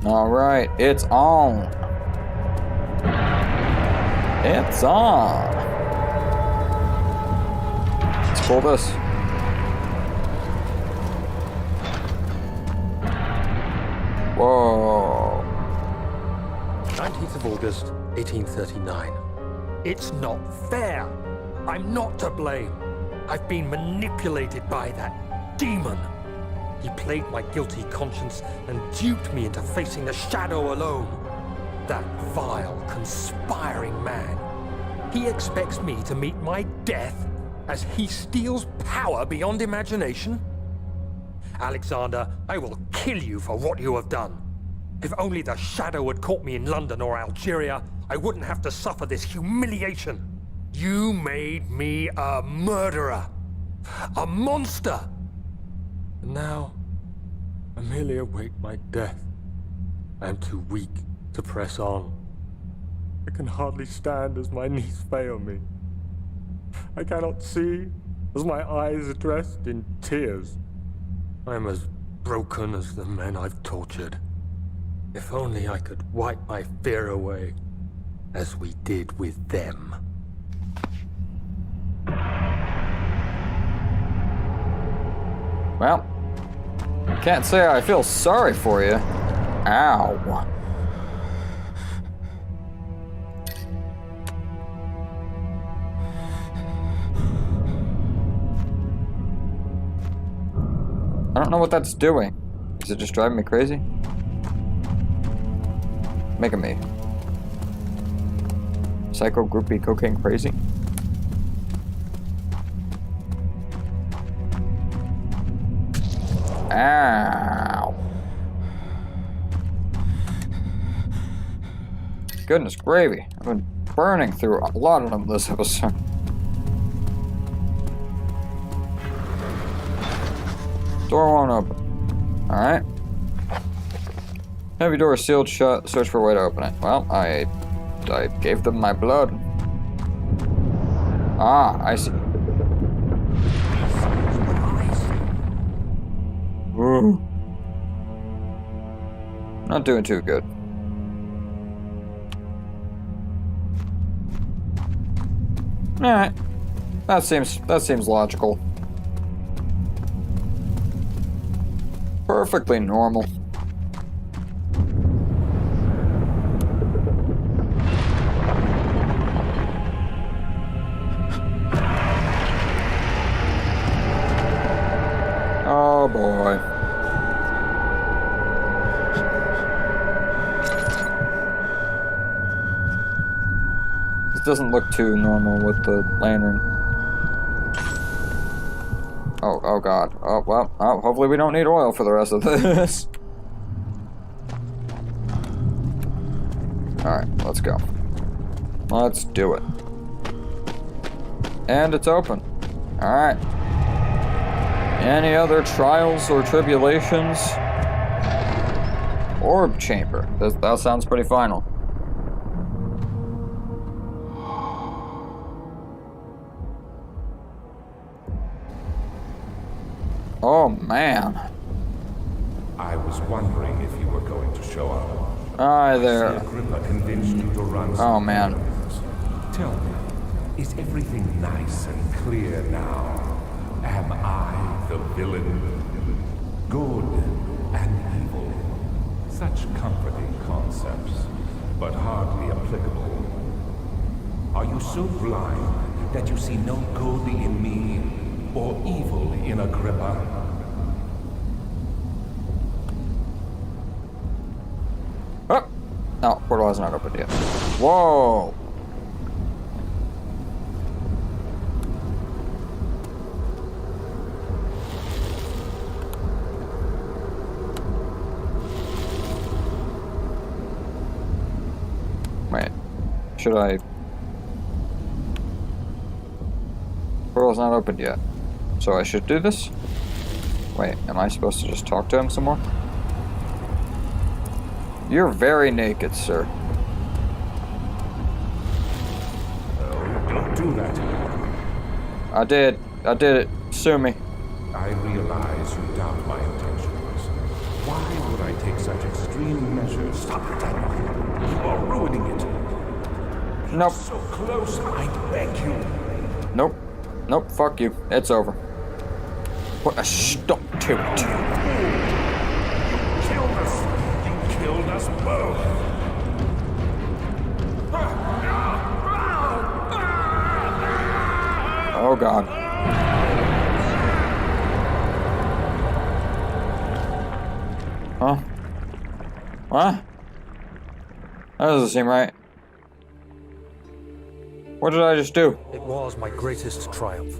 Alright, it's on. It's on. Let's pull this. Whoa. 19th of August, 1839. It's not fair. I'm not to blame. I've been manipulated by that demon. He played my guilty conscience and duped me into facing the shadow alone. That vile, conspiring man. He expects me to meet my death as he steals power beyond imagination? Alexander, I will kill you for what you have done. If only the shadow had caught me in London or Algeria, I wouldn't have to suffer this humiliation. You made me a murderer. A monster. And now, I merely await my death. I am too weak to press on. I can hardly stand as my knees fail me. I cannot see as my eyes are dressed in tears. I am as broken as the men I've tortured. If only I could wipe my fear away, as we did with them. Well, can't say I feel sorry for you. Ow. I don't know what that's doing. Is it just driving me crazy? Making me psycho groupie cocaine crazy? Ow. Goodness gravy. I've been burning through a lot of them this episode. Door won't open. Alright. Heavy door sealed shut. Search for a way to open it. Well, I gave them my blood. Ah, I see. Ooh. Not doing too good. Alright. That seems logical. Perfectly normal. Oh boy. This doesn't look too normal with the lantern. Oh god. Oh, well, hopefully we don't need oil for the rest of this. Alright, let's go. Let's do it. And it's open. Alright. Any other trials or tribulations? Orb chamber. That sounds pretty final. Oh man. I was wondering if you were going to show up. Hi there. Agrippa convinced you to run. Oh man. Tell me, is everything nice and clear now? Am I the villain? Good and evil. Such comforting concepts, but hardly applicable. Are you so blind that you see no good in me or evil in Agrippa? Oh! No, portal has not opened yet. Whoa! Wait. Should I... Portal's not opened yet. So I should do this? Wait, am I supposed to just talk to him some more? You're very naked, sir. Oh, don't do that. I did it. Sue me. I realize you doubt my intentions. Why would I I take such extreme measures. Stop it, Daniel. You are ruining it. Nope. So close, I beg you. Nope. Nope, fuck you. It's over. Put a stop to it. You killed us. You killed us both. Oh god. Huh? What? That doesn't seem right. What did I just do? It was my greatest triumph,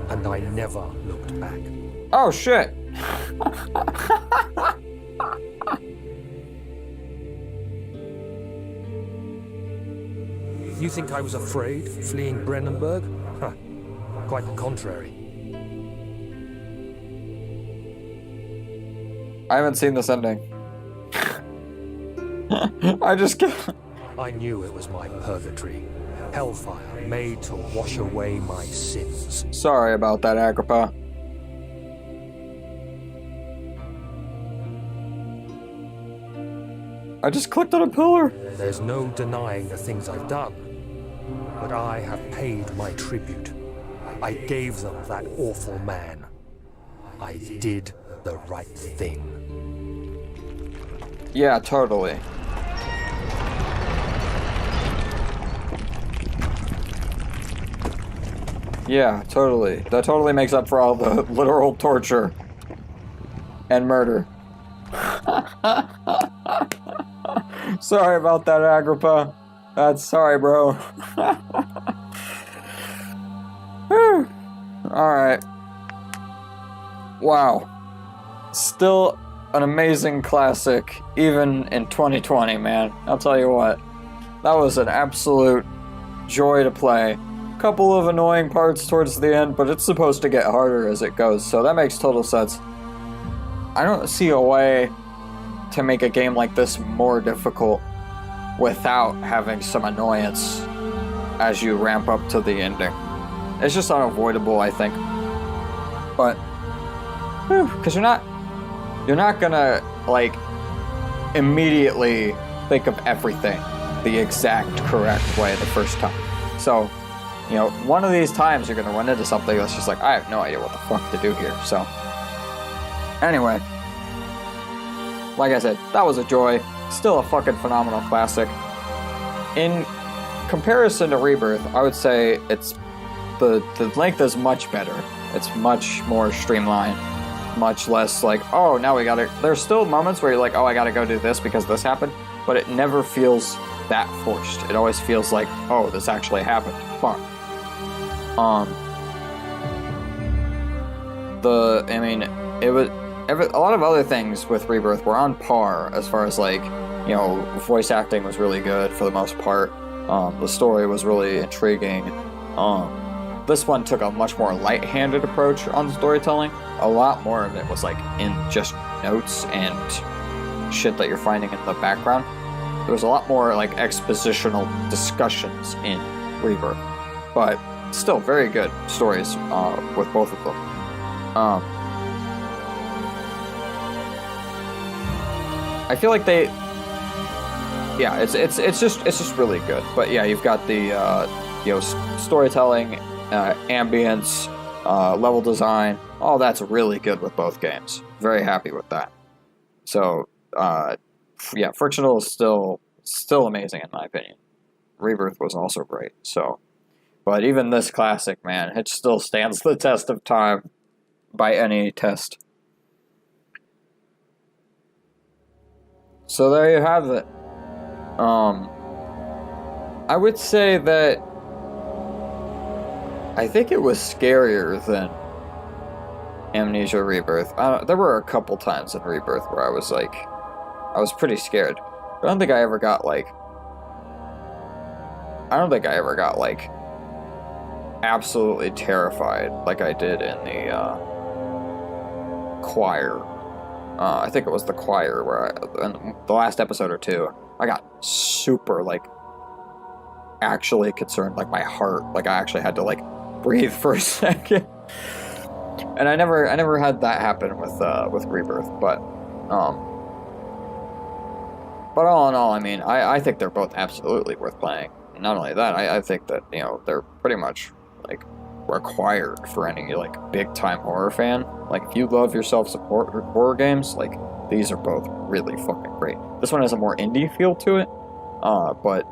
and I never looked back. Oh shit! You think I was afraid, fleeing Brennenburg? Huh. Quite the contrary. I haven't seen this ending. I just can't. I knew it was my purgatory. Hellfire made to wash away my sins. Sorry about that, Agrippa. I just clicked on a pillar. There's no denying the things I've done, but I have paid my tribute. I gave them that awful man. I did the right thing. Yeah, totally. Yeah, totally. That totally makes up for all the literal torture and murder. Sorry about that, Agrippa. That's sorry, bro. Alright. Wow. Still an amazing classic, even in 2020, man. I'll tell you what. That was an absolute joy to play. Couple of annoying parts towards the end, but it's supposed to get harder as it goes, so that makes total sense. I don't see a way to make a game like this more difficult without having some annoyance as you ramp up to the ending. It's just unavoidable, I think. But, because you're not gonna, like, immediately think of everything the exact correct way the first time. So, you know, one of these times you're gonna run into something that's just like, I have no idea what the fuck to do here, so. Anyway. Like I said, that was a joy. Still a fucking phenomenal classic. In comparison to Rebirth, I would say it's the length is much better. It's much more streamlined. Much less like, oh, now we gotta... There's still moments where you're like, oh, I gotta go do this because this happened, but it never feels that forced. It always feels like, oh, this actually happened. Fuck. It was... a lot of other things with Rebirth were on par as far as, like, you know, voice acting was really good for the most part. The story was really intriguing. This one took a much more light-handed approach on the storytelling. A lot more of it was, like, in just notes and shit that you're finding in the background. There was a lot more, like, expositional discussions in Rebirth. But still very good stories with both of them. I feel like they... Yeah, it's just really good. But yeah, you've got the storytelling, ambience, level design. All that's really good with both games. Very happy with that. So yeah, Frictional is still amazing in my opinion. Rebirth was also great. So, but even this classic, man, it still stands the test of time by any test. So there you have it. I would say that I think it was scarier than Amnesia Rebirth. There were a couple times in Rebirth where I was pretty scared. I don't think I ever got absolutely terrified like I did in the choir. I think it was the choir where in the last episode or two, I got super, actually concerned, my heart, I actually had to, breathe for a second. And I never had that happen with Rebirth, but, But all in all, I mean, I think they're both absolutely worth playing. And not only that, I think that, you know, they're pretty much, like, required for any, like, big-time horror fan. Like, if you love your self-support horror games, like, these are both really fucking great. This one has a more indie feel to it, but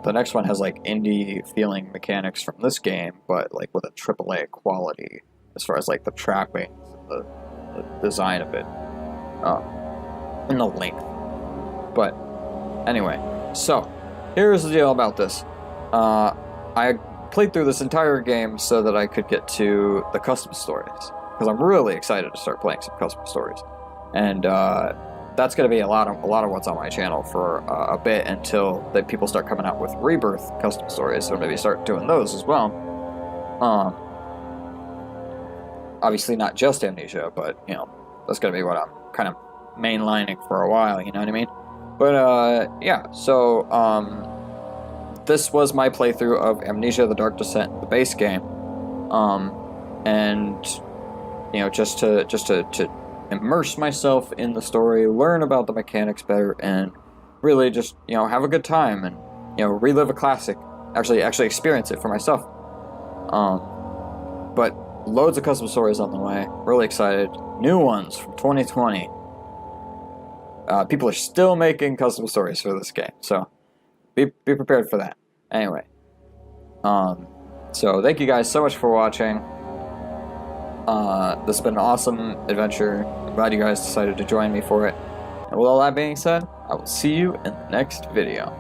the next one has, like, indie-feeling mechanics from this game, but, like, with a AAA quality as far as, like, the trappings, the design of it, and the length. But, anyway, so, here's the deal about this. I played through this entire game so that I could get to the custom stories, because I'm really excited to start playing some custom stories. And, that's going to be a lot of what's on my channel for a bit until people start coming out with Rebirth custom stories, so maybe start doing those as well. Obviously not just Amnesia, but, you know, that's going to be what I'm kind of mainlining for a while, you know what I mean? But, yeah, so, this was my playthrough of Amnesia: The Dark Descent, the base game. And, you know, just to immerse myself in the story, learn about the mechanics better, and really just, you know, have a good time and, you know, relive a classic. Actually experience it for myself. But loads of custom stories on the way. Really excited. New ones from 2020. People are still making custom stories for this game, so be prepared for that. Anyway, so thank you guys so much for watching. This has been an awesome adventure. I'm glad you guys decided to join me for it. And with all that being said, I will see you in the next video.